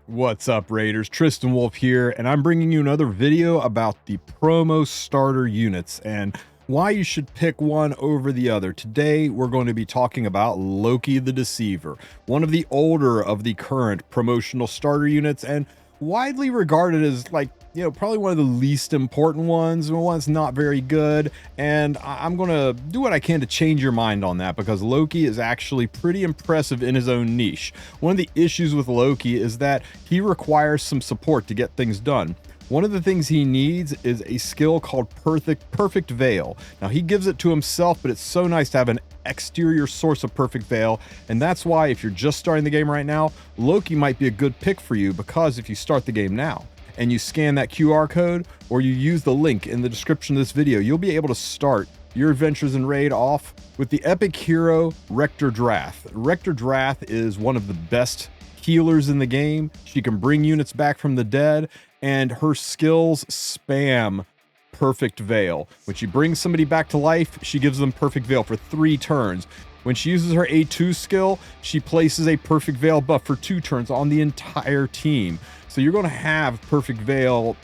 What's up, Raiders? TristenWulf here, and I'm bringing you another video about the promo starter units and why you should pick one over the other. Today, we're going to be talking about Loki the Deceiver, one of the older of the current promotional starter units and widely regarded as probably one of the least important ones, one that's not very good. And I'm going to do what I can to change your mind on that, because Loki is actually pretty impressive in his own niche. One of the issues with Loki is that he requires some support to get things done. One of the things he needs is a skill called Perfect Veil. Now, he gives it to himself, but it's so nice to have an exterior source of Perfect Veil, and that's why if you're just starting the game right now, Loki might be a good pick for you, because if you start the game now and you scan that QR code or you use the link in the description of this video, you'll be able to start your adventures in Raid off with the epic hero Rector Drath. Rector Drath is one of the best healers in the game. She can bring units back from the dead, and her skills spam Perfect Veil. When she brings somebody back to life, she gives them Perfect Veil for 3 turns. When she uses her A2 skill, she places a Perfect Veil buff for 2 turns on the entire team. So you're going to have Perfect Veil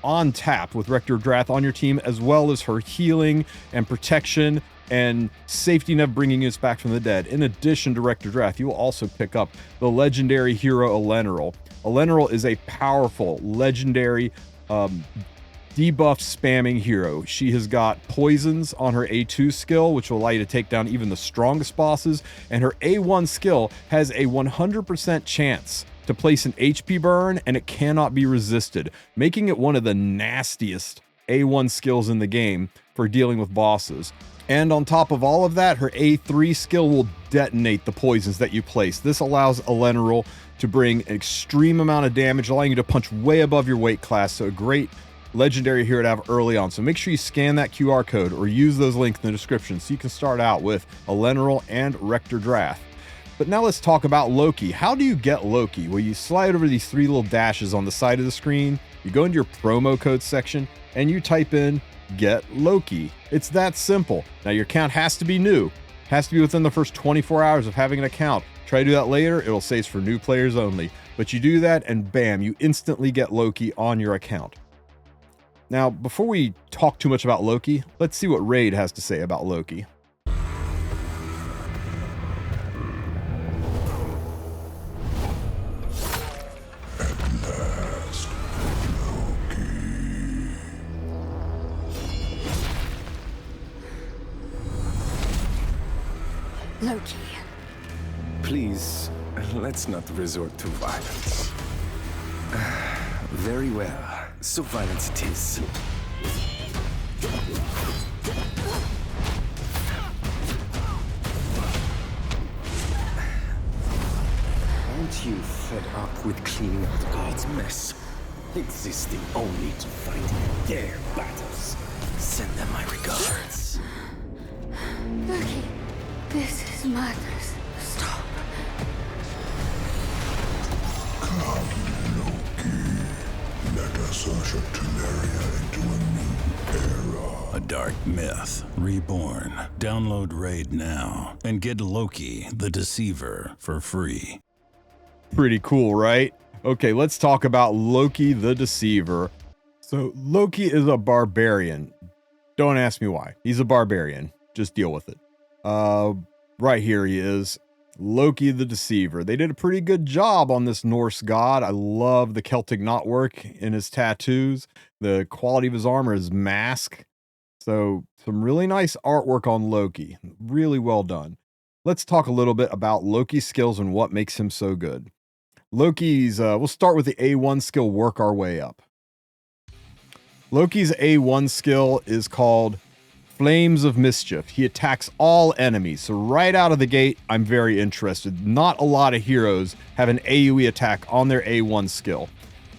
on tap with Rector Drath on your team, as well as her healing and protection and safety net bringing units back from the dead. In addition to Rector Drath, you will also pick up the legendary hero Eleneral. Eleneral is a powerful, legendary debuff spamming hero. She has got poisons on her A2 skill, which will allow you to take down even the strongest bosses, and her A1 skill has a 100% chance to place an HP burn, and it cannot be resisted, making it one of the nastiest A1 skills in the game for dealing with bosses. And on top of all of that, her A3 skill will detonate the poisons that you place. This allows Eleneral to bring an extreme amount of damage, allowing you to punch way above your weight class. So a great legendary hero to have early on. So make sure you scan that QR code or use those links in the description so you can start out with Eleneral and Rector Drath. But now let's talk about Loki. How do you get Loki? Well, you slide over these 3 little dashes on the side of the screen, you go into your promo code section, and you type in Get Loki. It's that simple. Now, your account has to be new. Has to be within the first 24 hours of having an account. Try to do that later, it'll say it's for new players only. But you do that, and bam, you instantly get Loki on your account. Now, before we talk too much about Loki, let's see what Raid has to say about Loki. Loki. Please, let's not resort to violence. Very well, so violence it is. Aren't you fed up with cleaning out God's mess? Existing only to fight their battles. Send them my regards. Loki, this is madness. Stop. Come, Loki. Let us usher Teleria into a new era. A dark myth reborn. Download Raid now and get Loki the Deceiver for free. Pretty cool, right? Okay, let's talk about Loki the Deceiver. So Loki is a barbarian. Don't ask me why. He's a barbarian. Just deal with it. Right here he is. Loki the Deceiver. They did a pretty good job on this Norse god. I love the Celtic knotwork in his tattoos. The quality of his armor, his mask. So some really nice artwork on Loki. Really well done. Let's talk a little bit about Loki's skills and what makes him so good. Loki's, we'll start with the A1 skill, work our way up. Loki's A1 skill is called Flames of Mischief. He attacks all enemies. So right out of the gate, I'm very interested. Not a lot of heroes have an AoE attack on their A1 skill.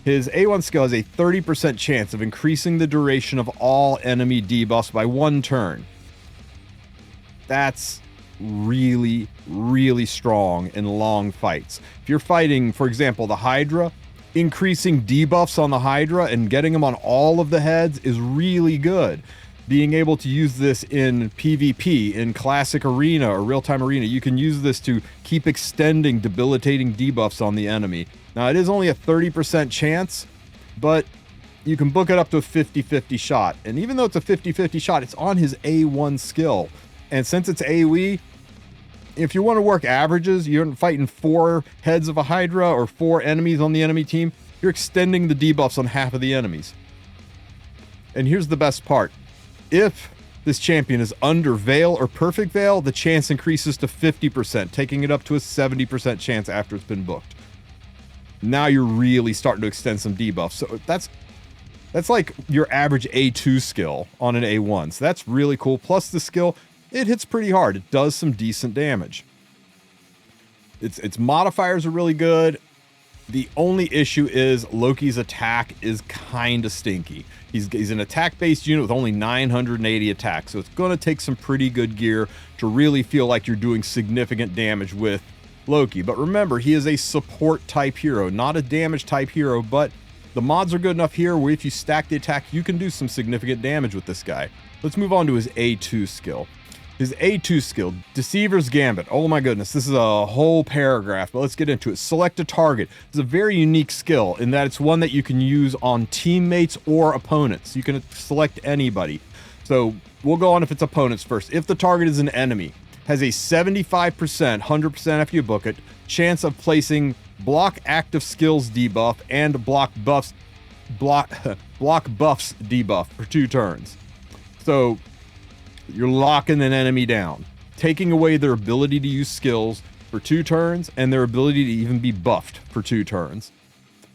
His A1 skill has a 30% chance of increasing the duration of all enemy debuffs by 1 turn. That's really, really strong in long fights. If you're fighting, for example, the Hydra, increasing debuffs on the Hydra and getting them on all of the heads is really good. being able to use this in PvP, in classic arena or real-time arena. You can use this to keep extending debilitating debuffs on the enemy. Now, it is only a 30% chance, but you can book it up to a 50-50 shot. And even though it's a 50-50 shot, it's on his A1 skill. And since it's AoE, if you want to work averages, you're fighting 4 heads of a Hydra or 4 enemies on the enemy team, you're extending the debuffs on half of the enemies. And here's the best part. If this champion is under Veil or Perfect Veil, the chance increases to 50%, taking it up to a 70% chance after it's been booked. Now you're really starting to extend some debuffs. So that's like your average A2 skill on an A1. So that's really cool. Plus the skill, it hits pretty hard. It does some decent damage. Its modifiers are really good. The only issue is Loki's attack is kind of stinky. He's an attack-based unit with only 980 attack, so it's going to take some pretty good gear to really feel like you're doing significant damage with Loki. But remember, he is a support-type hero, not a damage-type hero, but the mods are good enough here where if you stack the attack, you can do some significant damage with this guy. Let's move on to his A2 skill. His A2 skill, Deceiver's Gambit. Oh my goodness, this is a whole paragraph, but let's get into it. Select a target. It's a very unique skill in that it's one that you can use on teammates or opponents. You can select anybody. So we'll go on if it's opponents first. If the target is an enemy, has a 75%, 100% after you book it, chance of placing block active skills debuff and block buffs debuff for 2 turns. So you're locking an enemy down, taking away their ability to use skills for 2 turns and their ability to even be buffed for 2 turns.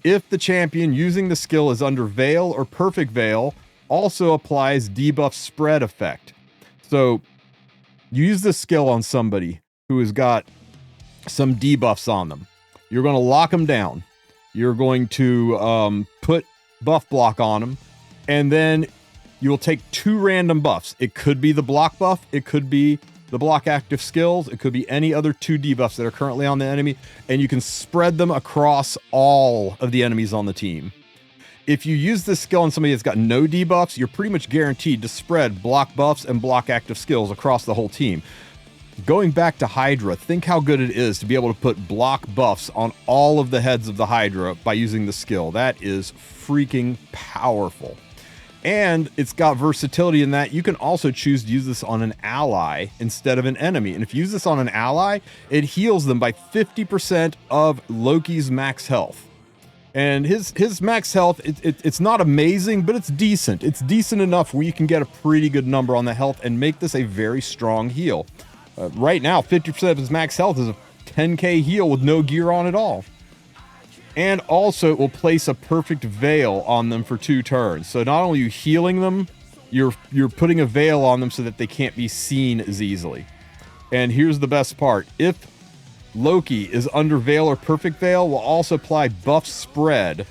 If the champion using the skill is under Veil or Perfect Veil, also applies debuff spread effect. So you use this skill on somebody who has got some debuffs on them. You're going to lock them down. You're going to put buff block on them, and then you will take 2 random buffs. It could be the block buff. It could be the block active skills. It could be any other 2 debuffs that are currently on the enemy, and you can spread them across all of the enemies on the team. If you use this skill on somebody that's got no debuffs, you're pretty much guaranteed to spread block buffs and block active skills across the whole team. Going back to Hydra, think how good it is to be able to put block buffs on all of the heads of the Hydra by using the skill. That is freaking powerful. And it's got versatility in that you can also choose to use this on an ally instead of an enemy. And if you use this on an ally, it heals them by 50% of Loki's max health. And his max health, it's not amazing, but it's decent. It's decent enough where you can get a pretty good number on the health and make this a very strong heal. Right now, 50% of his max health is a 10k heal with no gear on at all. And also, it will place a perfect veil on them for 2 turns. So not only are you healing them, you're putting a veil on them so that they can't be seen as easily. And here's the best part. If Loki is under Veil or Perfect Veil, will also apply buff spread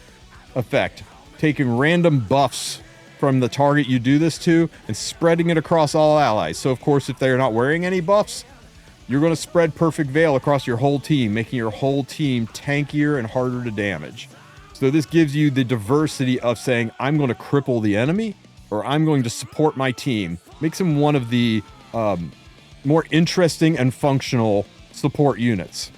effect, taking random buffs from the target you do this to and spreading it across all allies. So of course, if they're not wearing any buffs, you're going to spread Perfect Veil across your whole team, making your whole team tankier and harder to damage. So this gives you the diversity of saying, I'm going to cripple the enemy, or I'm going to support my team. Makes him one of the more interesting and functional support units.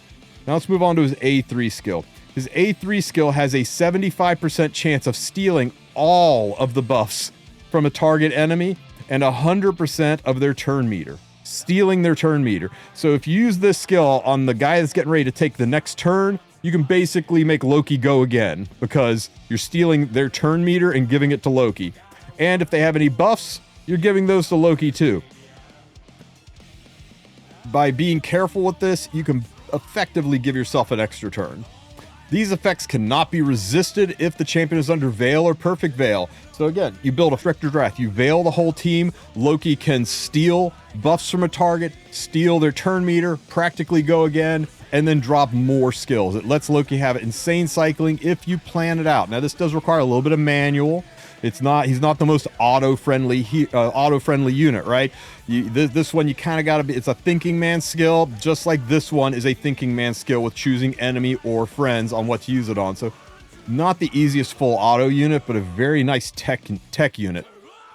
Now let's move on to his A3 skill. His A3 skill has a 75% chance of stealing all of the buffs from a target enemy and 100% of their turn meter. Stealing their turn meter. So if you use this skill on the guy that's getting ready to take the next turn, you can basically make Loki go again because you're stealing their turn meter and giving it to Loki. And if they have any buffs, you're giving those to Loki too. By being careful with this, you can effectively give yourself an extra turn. These effects cannot be resisted if the champion is under Veil or Perfect Veil. So again, you build a Director's Wrath, you veil the whole team, Loki can steal buffs from a target, steal their turn meter, practically go again, and then drop more skills. It lets Loki have insane cycling if you plan it out. Now this does require a little bit of manual. He's not the most auto-friendly unit, right? This one you kind of got to be, it's a thinking man skill, just like this one is a thinking man skill with choosing enemy or friends on what to use it on. So not the easiest full auto unit, but a very nice tech unit.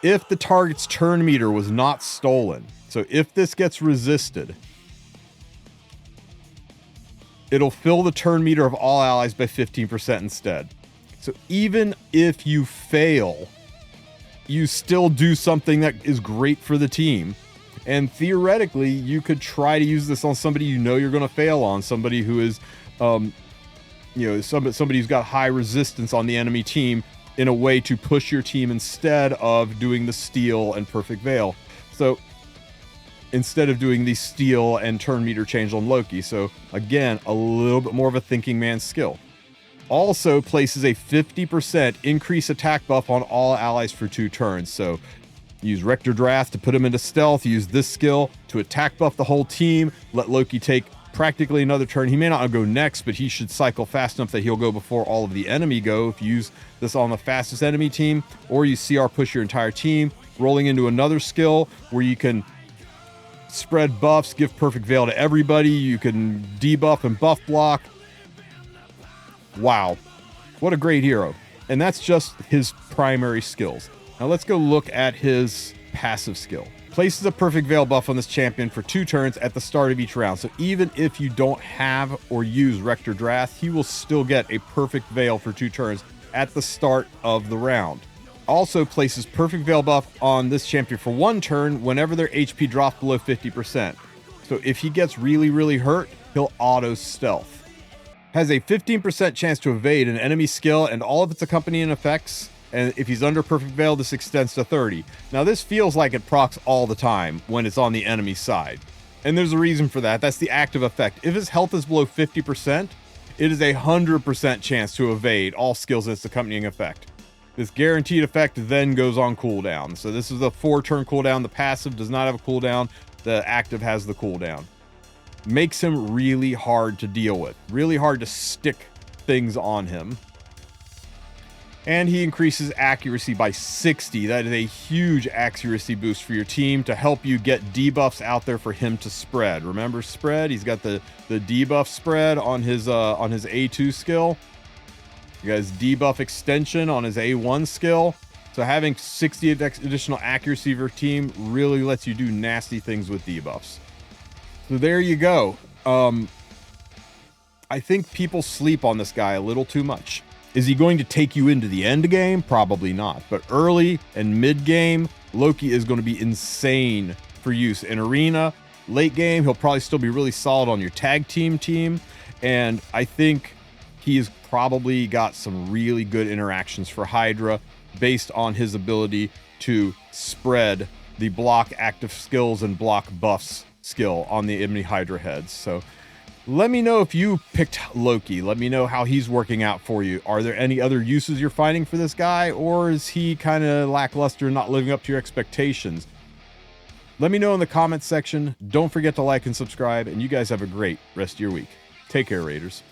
if the target's turn meter was not stolen, so if this gets resisted, it'll fill the turn meter of all allies by 15% instead. So even if you fail, you still do something that is great for the team. And theoretically, you could try to use this on somebody you know you're going to fail on, somebody who is, somebody who's got high resistance on the enemy team, in a way to push your team instead of doing the steal and perfect veil. So instead of doing the steal and turn meter change on Loki. So again, a little bit more of a thinking man's skill. Also places a 50% increase attack buff on all allies for 2 turns. So use Rector Draft to put him into stealth, use this skill to attack buff the whole team, let Loki take practically another turn. He may not go next, but he should cycle fast enough that he'll go before all of the enemy go if you use this on the fastest enemy team, or you CR push your entire team, rolling into another skill where you can spread buffs, give perfect veil to everybody, you can debuff and buff block. Wow, what a great hero. And that's just his primary skills. Now let's go look at his passive skill. Places a perfect veil buff on this champion for 2 turns at the start of each round. So even if you don't have or use Rector Drath, he will still get a perfect veil for 2 turns at the start of the round. Also places perfect veil buff on this champion for 1 turn whenever their HP drops below 50%. So if he gets really, really hurt, he'll auto stealth. Has a 15% chance to evade an enemy skill and all of its accompanying effects. And if he's under perfect veil, this extends to 30. Now this feels like it procs all the time when it's on the enemy side. And there's a reason for that. That's the active effect. If his health is below 50%, it is a 100% chance to evade all skills and its accompanying effect. This guaranteed effect then goes on cooldown. So this is a 4-turn cooldown. The passive does not have a cooldown. The active has the cooldown. Makes him really hard to deal with. Really hard to stick things on him. And he increases accuracy by 60. That is a huge accuracy boost for your team to help you get debuffs out there for him to spread. Remember spread? He's got the debuff spread on his A2 skill. He has debuff extension on his A1 skill. So having 60 additional accuracy for your team really lets you do nasty things with debuffs. So there you go. I think people sleep on this guy a little too much. Is he going to take you into the end game? Probably not. But early and mid game, Loki is going to be insane for use in arena. Late game, he'll probably still be really solid on your tag team. And I think he's probably got some really good interactions for Hydra based on his ability to spread the block active skills and block buffs skill on the enemy Hydra heads. So let me know if you picked Loki. Let me know how he's working out for you. Are there any other uses you're finding for this guy, or is he kind of lackluster, not living up to your expectations? Let me know in the comments section. Don't forget to like and subscribe, and you guys have a great rest of your week. Take care, Raiders.